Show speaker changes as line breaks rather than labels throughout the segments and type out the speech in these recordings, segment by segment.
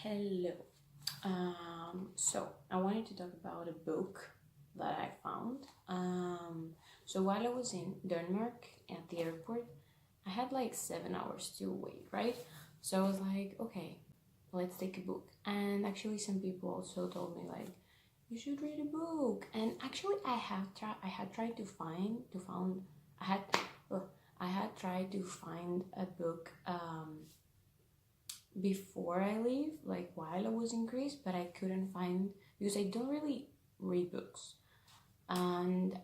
Hello. So I wanted to talk about a book that I found. So while I was in Denmark at the airport, I had like 7 hours to wait, right? So I was like, okay, let's take a book. And actually, some people also told me like, you should read a book. And actually, I had tried to find I had I had tried to find a book before I leave, like while I was in Greece, but I couldn't find because I don't really read books. And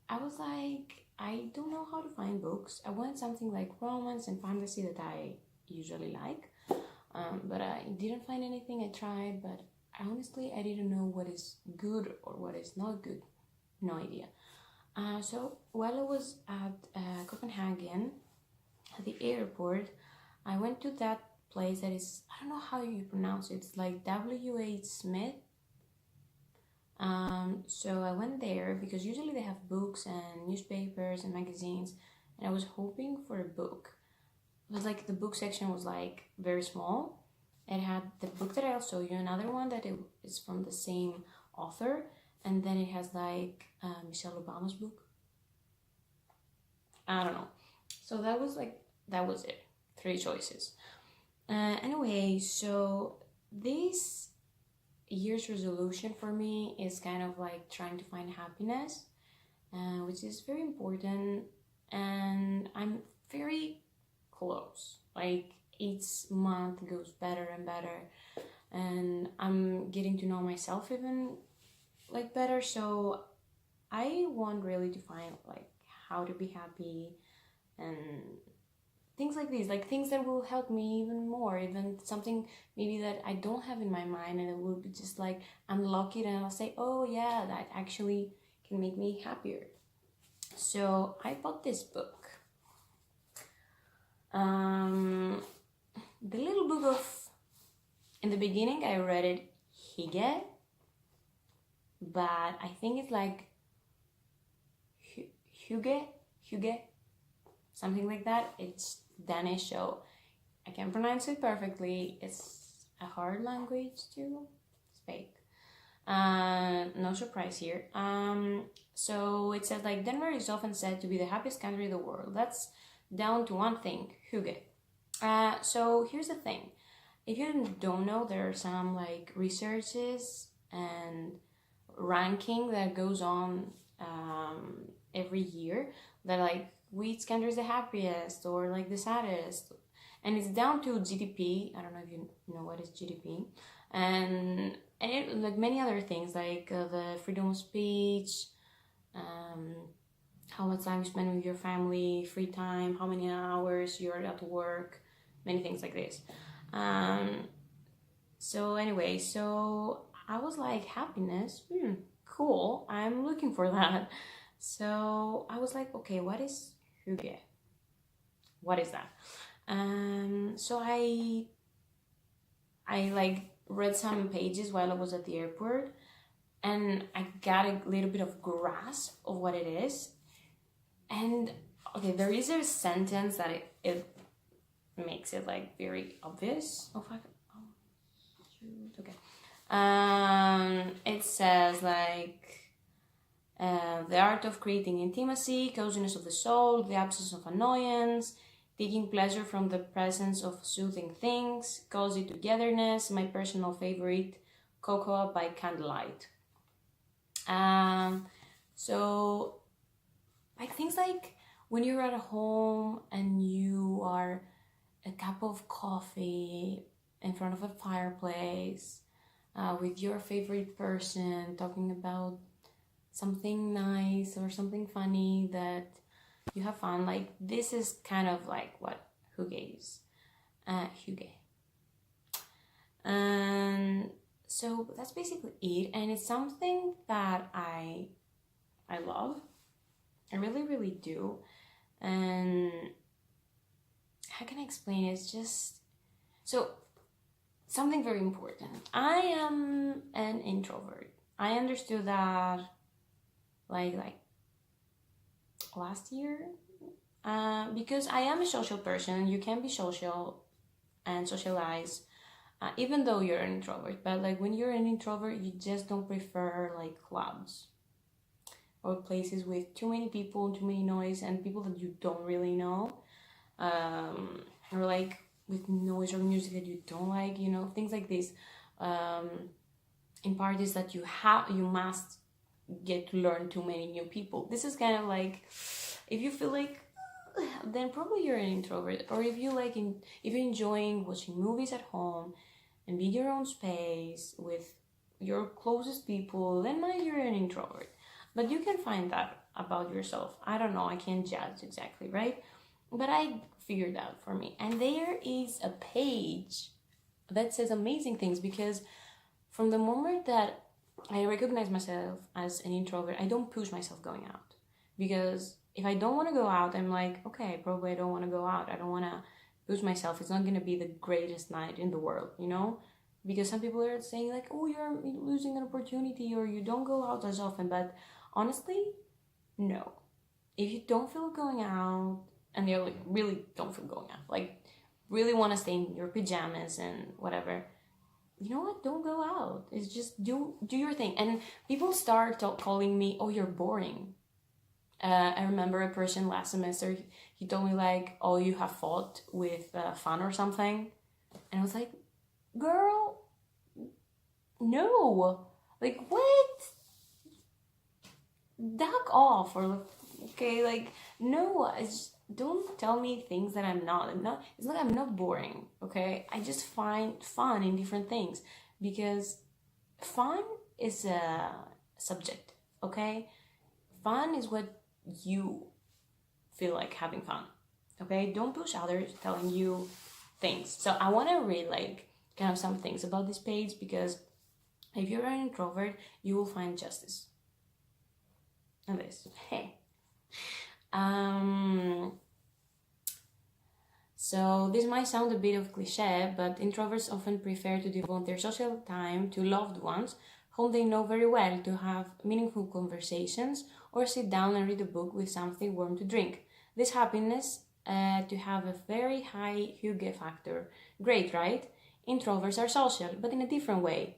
I was like, I don't know how to find books. I wanted something like romance and fantasy that I usually like, but I didn't find anything. I tried, but honestly, I didn't know what is good or what is not good. No idea. So while I was at Copenhagen, at the airport, I went to that place that is, I don't know how you pronounce it, it's like W.H. Smith. So I went there because usually they have books and newspapers and magazines, and I was hoping for a book. It was like the book section was like very small. It had the book that I'll show you, another one that is from the same author, and then it has like Michelle Obama's book. I don't know. So that was it. 3 choices. Anyway, so this year's resolution for me is kind of like trying to find happiness, which is very important, and I'm very close. Like each month goes better and better, and I'm getting to know myself even like better. So I want really to find like how to be happy and things like these, like things that will help me even more, even something maybe that I don't have in my mind, and it will be just like unlock it, and I'll say, oh yeah, that actually can make me happier. So I bought this book, the little book of, in the beginning I read it Hygge, but I think it's like Hygge, something like that. It's Danish, so I can't pronounce it perfectly. It's a hard language to speak. No surprise here. So it says like Denmark is often said to be the happiest country in the world. That's down to one thing, hygge. So here's the thing. If you don't know, there are some like researches and ranking that goes on every year that like which country is the happiest or like the saddest, and it's down to GDP. I don't know if you know what is GDP, and it, like many other things like the freedom of speech, how much time you spend with your family, free time, how many hours you're at work, many things like this. So anyway, so I was like, happiness, cool, I'm looking for that. So I was like, okay, what is hygge? What is that? So I like read some pages while I was at the airport, and I got a little bit of grasp of what it is. And okay, there is a sentence that it makes it like very obvious. Okay. It says like the art of creating intimacy, coziness of the soul, the absence of annoyance, taking pleasure from the presence of soothing things, cozy togetherness, my personal favorite, cocoa by candlelight. So like things like when you're at home and you are a cup of coffee in front of a fireplace with your favorite person talking about something nice or something funny that you have fun, like this is kind of like what hygge is. Hygge. And so that's basically it, and it's something that I love. I really do. And how can I explain it? It's just so something very important. I am an introvert. I understood that like last year, because I am a social person. You can be social and socialize even though you're an introvert. But like when you're an introvert, you just don't prefer like clubs or places with too many people, too many noise, and people that you don't really know, or like with noise or music that you don't like, things like this. In parties that you must get to learn too many new people. This is kind of like, if you feel like, then probably you're an introvert. Or if you're enjoying watching movies at home and be in your own space with your closest people, then maybe you're an introvert. But you can find that about yourself. I don't know, I can't judge exactly, right? But I figured out for me. And there is a page that says amazing things, because from the moment that I recognize myself as an introvert, I don't push myself going out. Because if I don't want to go out, I'm like, okay, probably I don't want to go out. I don't want to push myself. It's not going to be the greatest night in the world, Because some people are saying like, oh, you're losing an opportunity, or you don't go out as often. But honestly, no. If you don't feel going out, and you like really don't feel going out, like really want to stay in your pajamas and whatever, you know what? Don't go out. It's just do your thing. And people start calling me, oh, you're boring. I remember a person last semester, he told me like, oh, you have fought with fun or something. And I was like, girl, no. Like, what? Duck off. Or, okay, like, no, don't tell me things that I'm not. It's like I'm not boring, okay? I just find fun in different things, because fun is a subject, okay? Fun is what you feel like having fun, okay? Don't push others telling you things. So I want to read like kind of some things about this page, because if you're an introvert, you will find justice in this. Hey. So this might sound a bit of cliche, but introverts often prefer to devote their social time to loved ones whom they know very well, to have meaningful conversations, or sit down and read a book with something warm to drink. This happiness to have a very high Hygge factor. Great, right? Introverts are social, but in a different way.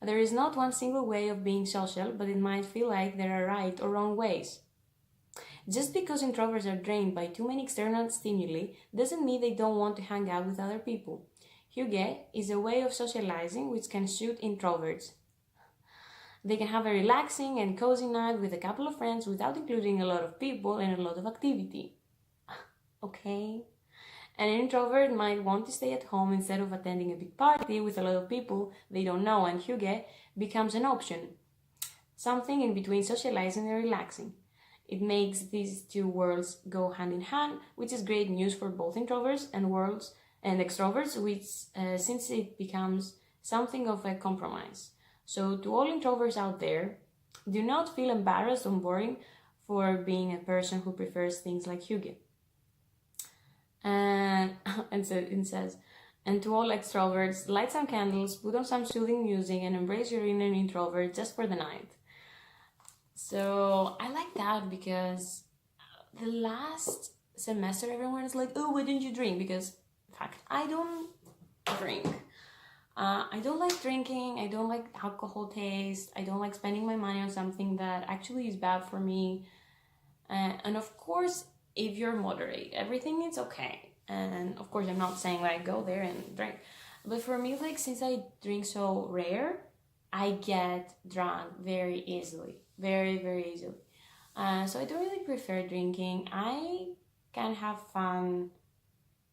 There is not one single way of being social, but it might feel like there are right or wrong ways. Just because introverts are drained by too many external stimuli doesn't mean they don't want to hang out with other people. Hygge is a way of socializing which can suit introverts. They can have a relaxing and cozy night with a couple of friends without including a lot of people and a lot of activity. Okay? An introvert might want to stay at home instead of attending a big party with a lot of people they don't know, and Hygge becomes an option. Something in between socializing and relaxing. It makes these two worlds go hand in hand, which is great news for both introverts and extroverts, which since it becomes something of a compromise. So to all introverts out there, do not feel embarrassed or boring for being a person who prefers things like Hygge. And it says, and to all extroverts, light some candles, put on some soothing music, and embrace your inner introvert just for the night. So I like that, because the last semester everyone is like, oh, why didn't you drink? Because in fact, I don't drink. I don't like drinking. I don't like alcohol taste. I don't like spending my money on something that actually is bad for me. And of course, if you're moderate, everything is okay. And of course, I'm not saying like go there and drink. But for me, like, since I drink so rare, I get drunk very easily. Very, very easily. So I don't really prefer drinking. I can have fun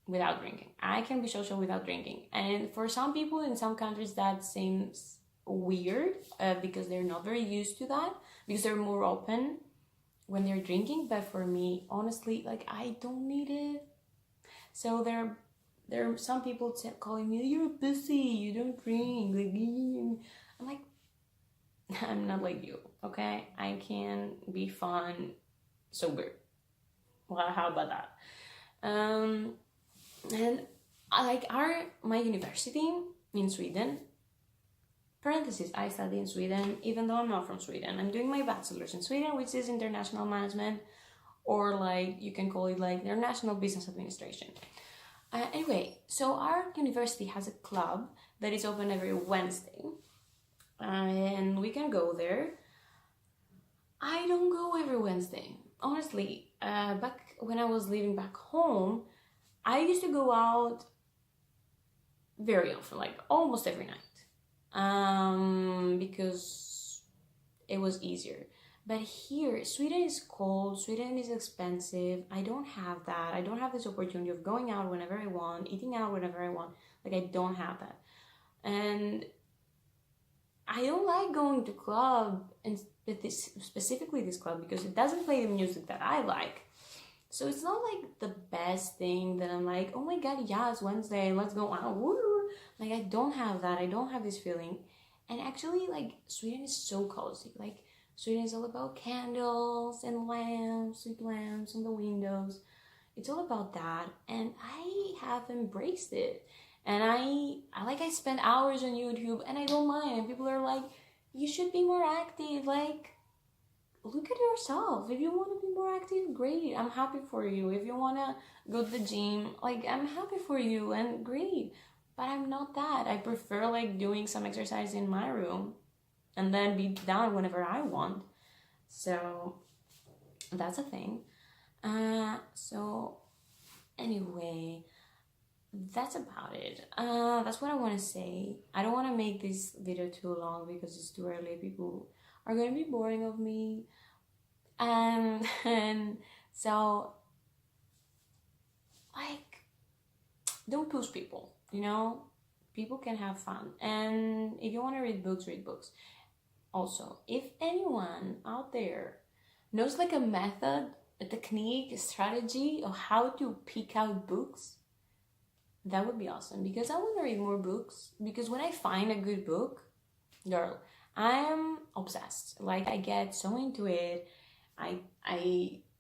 without drinking. I can be social without drinking. And for some people in some countries that seems weird, because they're not very used to that, because they're more open when they're drinking. But for me, honestly, like, I don't need it. So there are some people calling me, you're a pussy, you don't drink. Like, I'm like, I'm not like you, okay? I can be fun sober. Well, how about that? And my university in Sweden, parentheses, I study in Sweden, even though I'm not from Sweden. I'm doing my bachelor's in Sweden, which is international management, or like you can call it like international business administration. Anyway, so our university has a club that is open every Wednesday, and we can go there. I don't go every Wednesday, honestly. Back when I was living back home, I used to go out very often, like almost every night, because it was easier. But here, Sweden is cold, Sweden is expensive. I don't have that. I don't have this opportunity of going out whenever I want, eating out whenever I want. Like, I don't have that. And I don't like going to club, and specifically this club, because it doesn't play the music that I like. So it's not like the best thing that I'm like, oh my god, yeah, it's Wednesday, let's go out. Woo! Like, I don't have that. I don't have this feeling. And actually, like, Sweden is so cozy. Like, Sweden is all about candles and lamps, sweet lamps on the windows. It's all about that, and I have embraced it. And I spend hours on YouTube, and I don't mind. And people are like, you should be more active. Like, look at yourself. If you want to be more active, great. I'm happy for you. If you want to go to the gym, like, I'm happy for you, and great. But I'm not that. I prefer like doing some exercise in my room and then be done whenever I want. So that's a thing. So anyway, that's about it. That's what I want to say. I don't want to make this video too long because it's too early. People are going to be boring of me. And so, like, don't push people, you know? People can have fun. And if you want to read books, read books. Also, if anyone out there knows like a method, a technique, a strategy of how to pick out books, that would be awesome, because I want to read more books. Because when I find a good book, girl, I am obsessed. Like, I get so into it. I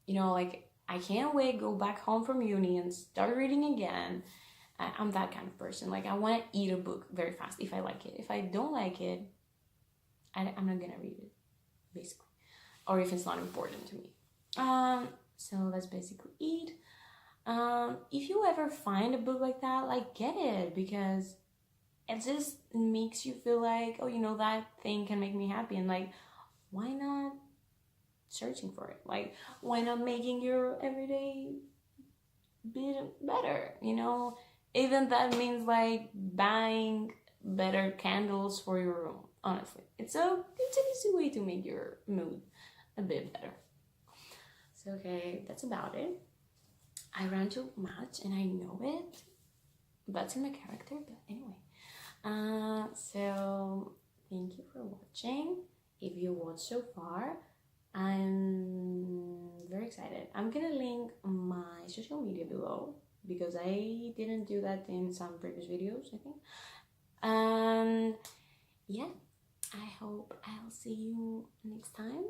like, I can't wait, go back home from uni and start reading again. I'm that kind of person. Like, I want to eat a book very fast if I like it. If I don't like it, I'm not gonna read it, basically, or if it's not important to me. So that's basically it. If you ever find a book like that, like, get it, because it just makes you feel like, oh, that thing can make me happy, and like, why not searching for it? Like, why not making your everyday bit better? Even that means like buying better candles for your room. Honestly, it's an easy way to make your mood a bit better. So okay, that's about it. I ran too much and I know it. That's in my character, but anyway. So thank you for watching. If you watched so far, I'm very excited. I'm gonna link my social media below, because I didn't do that in some previous videos, I think. And yeah, I hope I'll see you next time.